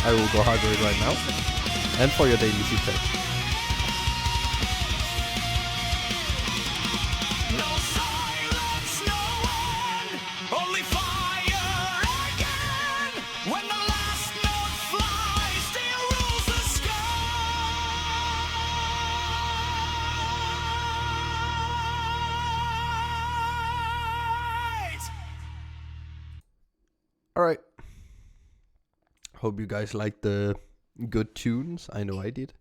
I will go hydrate right now. And for your daily seed pack. Alright. Hope you guys like the good tunes. I know I did.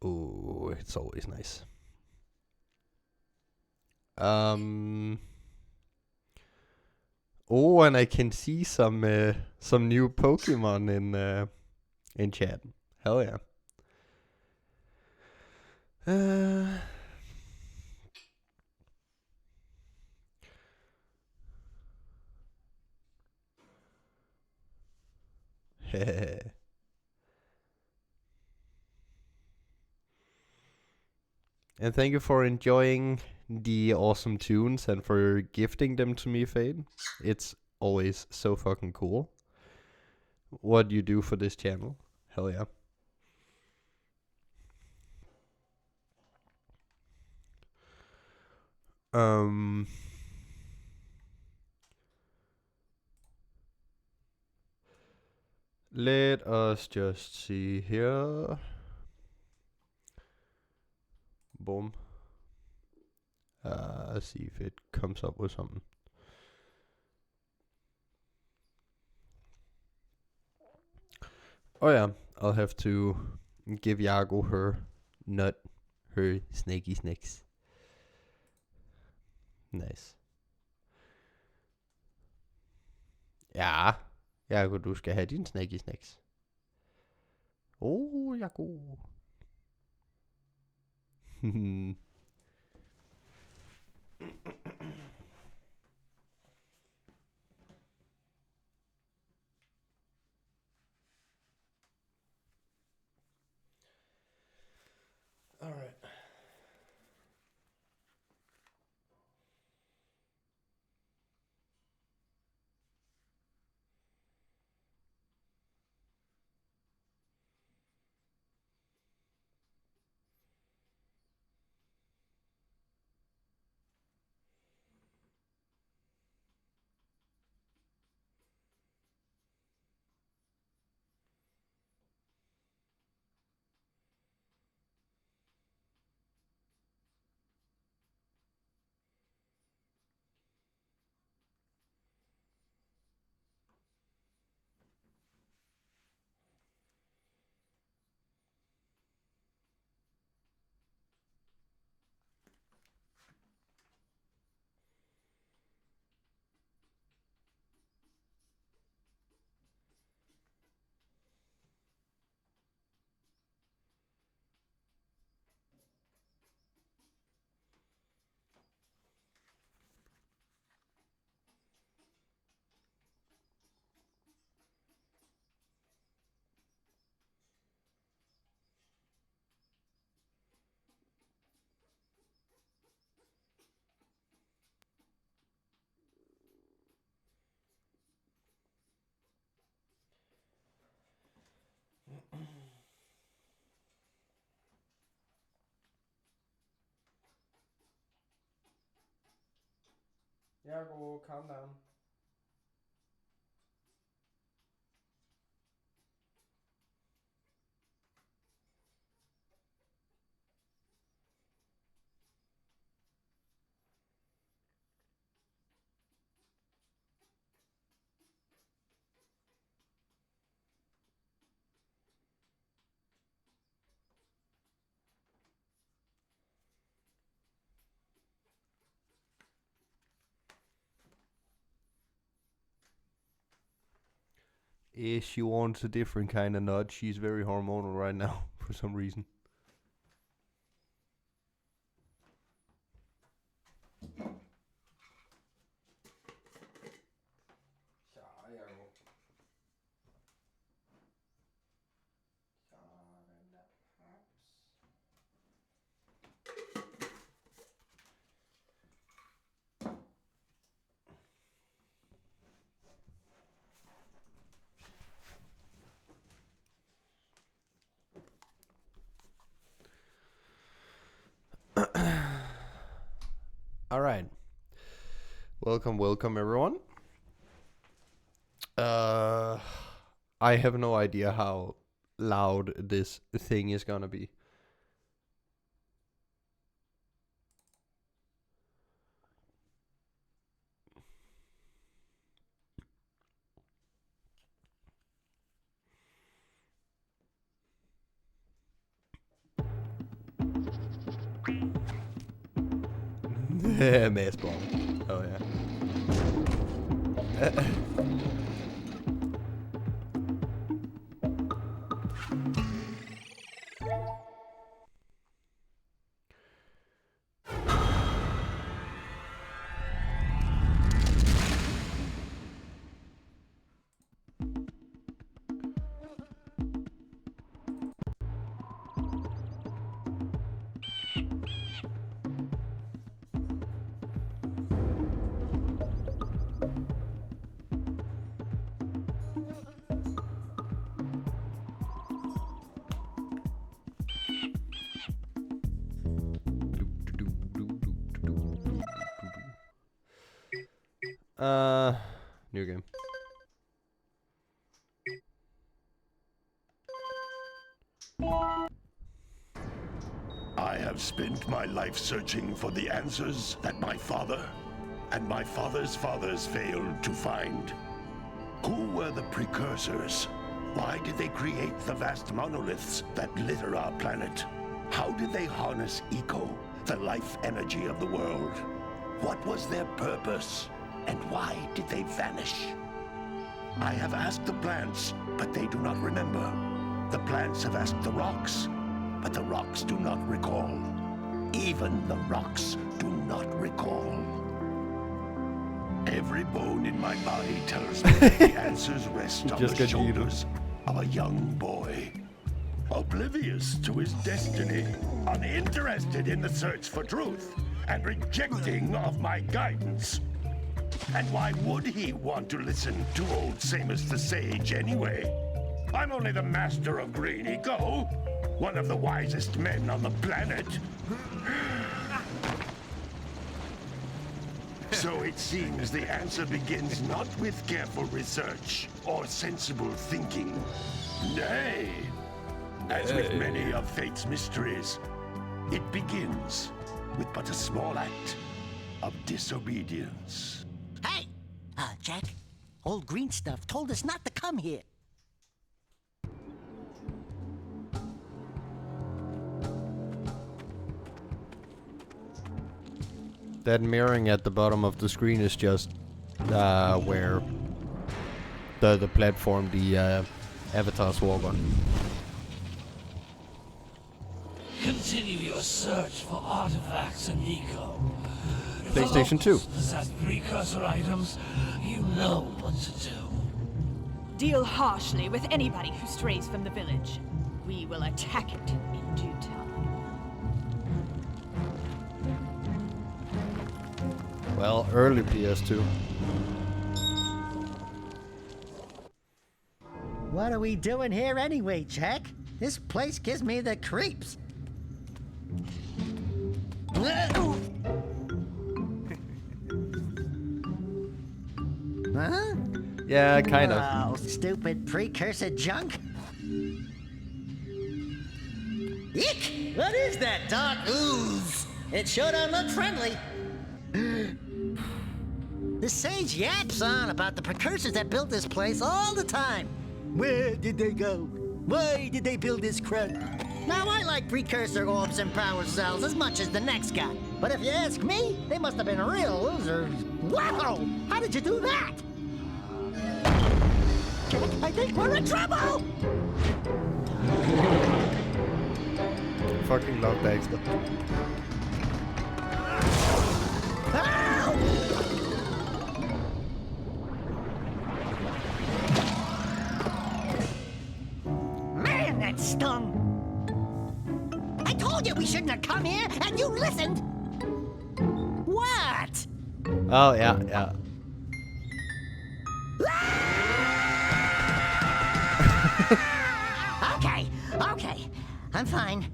Oh, it's always nice. Oh, and I can see some new Pokemon in chat. Hell yeah. And thank you for enjoying the awesome tunes and for gifting them to me, Fade. It's always so fucking cool what you do for this channel. Hell yeah. Let us just see here. Boom. See if it comes up with something. Oh yeah, I'll have to give Yago her snaky snacks. Nice. Ja, Jago, du skal have din snacky snacks. Jago. All right. Jago, calm down. She wants a different kind of nut. She's very hormonal right now for some reason. All right. Welcome everyone. I have no idea how loud this thing is gonna be. Mass bomb. Oh yeah. New game. I have spent my life searching for the answers that my father and my father's fathers failed to find. Who were the precursors? Why did they create the vast monoliths that litter our planet? How did they harness eco, the life energy of the world? What was their purpose? And why did they vanish? I have asked the plants, but they do not remember. The plants have asked the rocks, but the rocks do not recall. Even the rocks do not recall. Every bone in my body tells me that the answers rest on the shoulders of a young boy. Oblivious to his destiny, uninterested in the search for truth, and rejecting of my guidance. And why would he want to listen to old Samus the Sage anyway? I'm only the master of green eco, one of the wisest men on the planet. So it seems the answer begins not with careful research or sensible thinking. Nay, as with many of fate's mysteries, it begins with but a small act of disobedience. Hey! Jack, old green stuff told us not to come here. That mirroring at the bottom of the screen is just where the platform the avatars walk on. Continue your search for artifacts and eco. If the PlayStation 2. locals possess precursor items, you know what to do. Deal harshly with anybody who strays from the village. We will attack it in due time. Well, early PS2. What are we doing here anyway, Jack? This place gives me the creeps. Huh? Yeah, kind of. Oh, stupid precursor junk. Eek! What is that dark ooze? It sure don't look friendly. The sage yaps on about the precursors that built this place all the time. Where did they go? Why did they build this crud? Now, I like precursor orbs and power cells as much as the next guy. But if you ask me, they must have been real losers. Wow! How did you do that? I think we're in trouble! Fucking love Baxter. Ow! Man, that stung! I told you we shouldn't have come here, and you listened! What? Oh, yeah. Okay. I'm fine.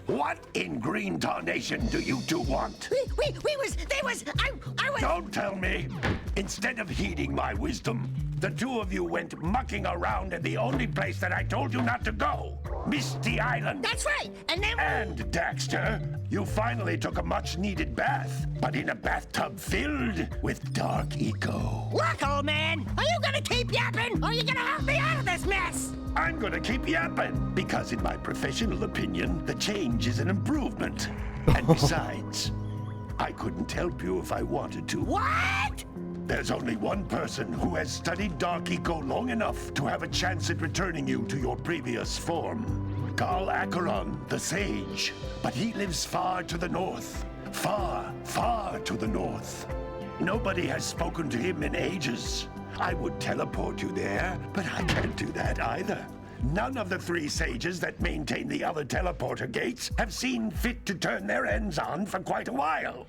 What in green tarnation do you two want? I was... Don't tell me. Instead of heeding my wisdom, the two of you went mucking around in the only place that I told you not to go. Misty Island. That's right, and then... And, Daxter, you finally took a much-needed bath, but in a bathtub filled with dark eco. Look, old man, are you gonna keep yapping, or are you gonna help me out of this mess? I'm gonna keep yapping, because in my professional opinion, the change is an improvement. And besides, I couldn't help you if I wanted to. What? There's only one person who has studied Dark Eco long enough to have a chance at returning you to your previous form. Carl Acheron, the Sage. But he lives far to the north. Far, far to the north. Nobody has spoken to him in ages. I would teleport you there, but I can't do that either. None of the 3 sages that maintain the other teleporter gates have seen fit to turn their ends on for quite a while.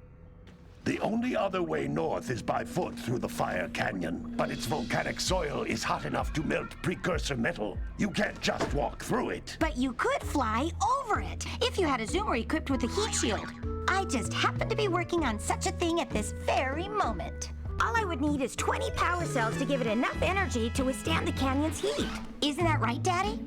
The only other way north is by foot through the Fire Canyon, but its volcanic soil is hot enough to melt precursor metal. You can't just walk through it. But you could fly over it if you had a zoomer equipped with a heat shield. I just happen to be working on such a thing at this very moment. All I would need is 20 power cells to give it enough energy to withstand the canyon's heat. Isn't that right, Daddy?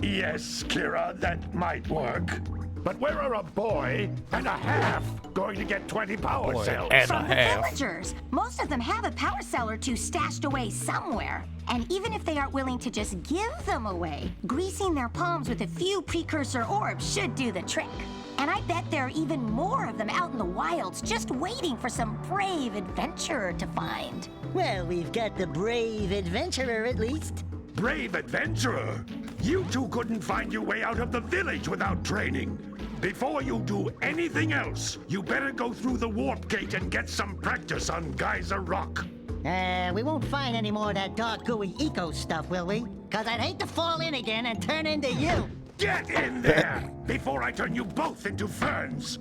Yes, Kira, that might work. But where are a boy and a half going to get 20 power cells? From the villagers. Most of them have a power cell or two stashed away somewhere. And even if they aren't willing to just give them away, greasing their palms with a few precursor orbs should do the trick. And I bet there are even more of them out in the wilds just waiting for some brave adventurer to find. Well, we've got the brave adventurer at least. Brave adventurer! You two couldn't find your way out of the village without training. Before you do anything else, you better go through the warp gate and get some practice on Geyser Rock. We won't find any more of that dark gooey eco stuff, will we? 'Cause I'd hate to fall in again and turn into you. Get in there before I turn you both into ferns.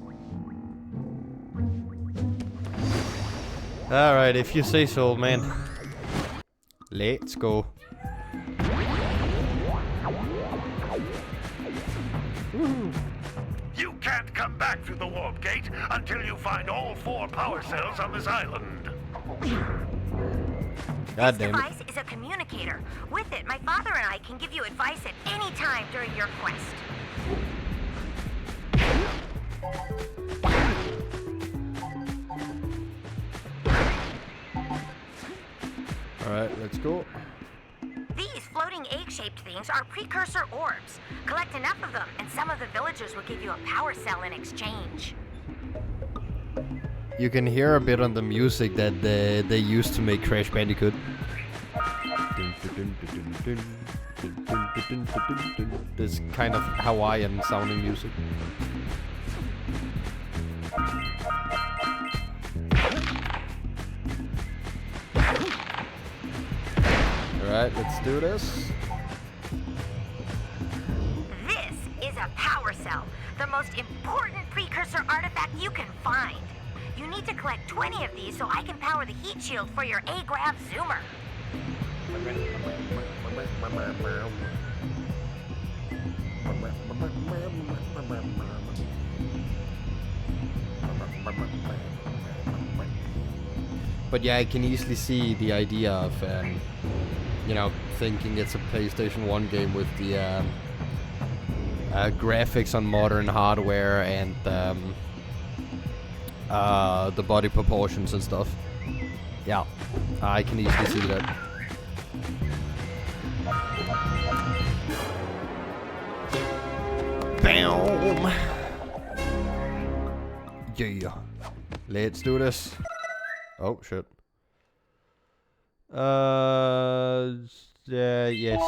Alright, if you say so, old man. Let's go. You can't come back through the warp gate until you find all 4 power cells on this island. God This damn it. device is a communicator. With it, my father and I can give you advice at any time during your quest. Alright, let's go. These floating egg-shaped things are precursor orbs. Collect enough of them, and some of the villagers will give you a power cell in exchange. You can hear a bit on the music that they used to make Crash Bandicoot. This kind of Hawaiian sounding music. Alright, let's do this. This is a power cell, the most important precursor artifact you can find. You need to collect 20 of these so I can power the heat shield for your A-Grav zoomer. But yeah, I can easily see the idea of, you know, thinking it's a PlayStation 1 game with the graphics on modern hardware and the body proportions and stuff. Yeah, I can easily see that. Bam! Yeah. Let's do this. Oh, shit. Yeah, yes.